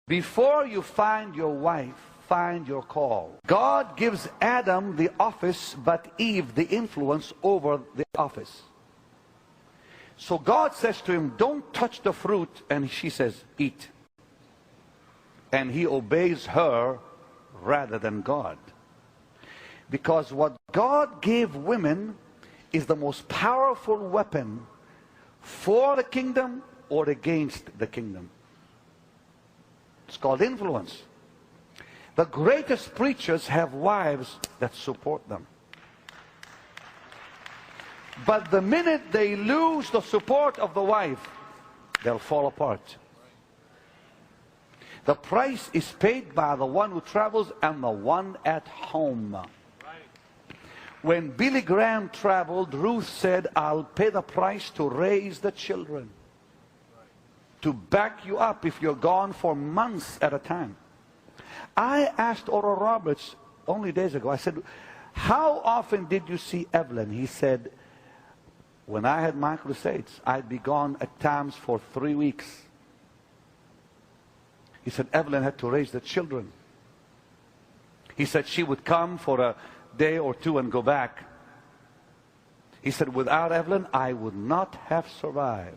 Before you find your wife, find your call. God gives Adam the office, but Eve the influence over the office. So God says to him, don't touch the fruit, and she says, eat. And he obeys her rather than God. Because what God gave women is the most powerful weapon for the kingdom or against the kingdom. It's called influence. The greatest preachers have wives that support them. But the minute they lose the support of the wife, they'll fall apart. The price is paid by the one who travels and the one at home. When Billy Graham traveled, Ruth said, I'll pay the price to raise the children, to back you up if you're gone for months at a time. I asked Oral Roberts only days ago, I said, how often did you see Evelyn? He said, when I had my crusades, I'd be gone at times for 3 weeks. He said, Evelyn had to raise the children. He said she would come for a day or two and go back. He said, without Evelyn, I would not have survived.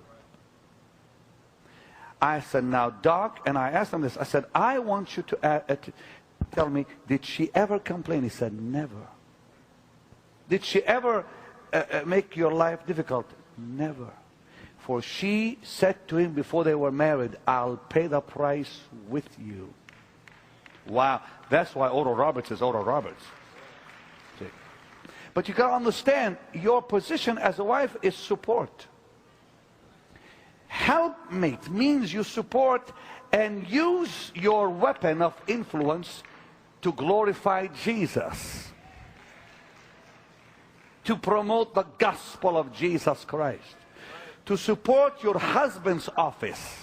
I said, now, Doc, and I asked him this, I said, I want you to tell me, did she ever complain? He said, never. Did she ever make your life difficult? Never. For she said to him before they were married, I'll pay the price with you. Wow. That's why Oral Roberts is Oral Roberts. See? But you got to understand, your position as a wife is support. Helpmate means you support and use your weapon of influence to glorify Jesus, to promote the gospel of Jesus Christ, to support your husband's office.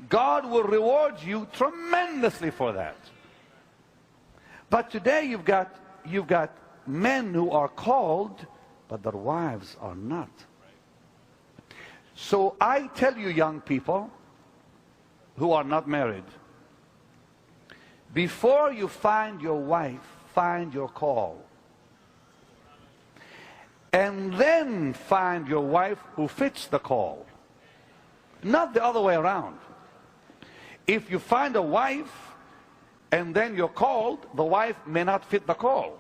God will reward you tremendously for that. But today you've got men who are called, but their wives are not. So I tell you, young people who are not married, before you find your wife, find your call. And then find your wife who fits the call. Not the other way around. If you find a wife and then you're called, the wife may not fit the call.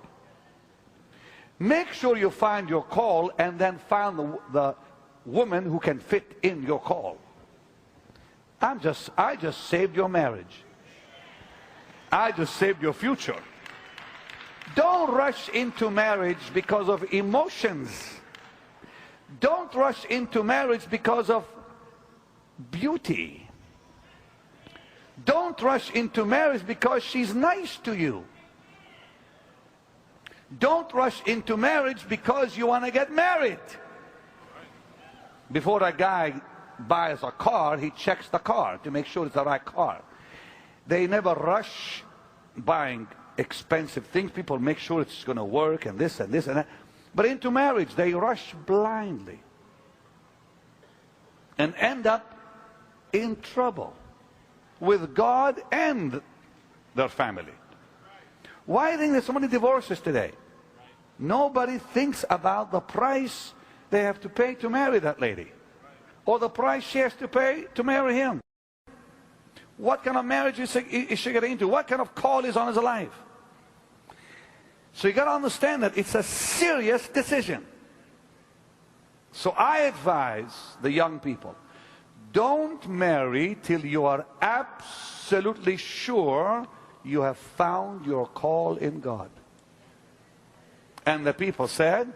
Make sure you find your call and then find the woman who can fit in your call. I just saved your marriage. I just saved your future. Don't rush into marriage because of emotions. Don't rush into marriage because of beauty. Don't rush into marriage because she's nice to you. Don't rush into marriage because you want to get married. Before a guy buys a car, he checks the car to make sure it's the right car. They never rush buying expensive things. People make sure it's going to work and this and this and that. But into marriage, they rush blindly and end up in trouble with God and their family. Why do you think there's so many divorces today? Nobody thinks about the price they have to pay to marry that lady, or the price she has to pay to marry him. What kind of marriage is she getting into? What kind of call is on his life? So you got to understand that it's a serious decision. So I advise the young people, don't marry till you are absolutely sure you have found your call in God. And the people said,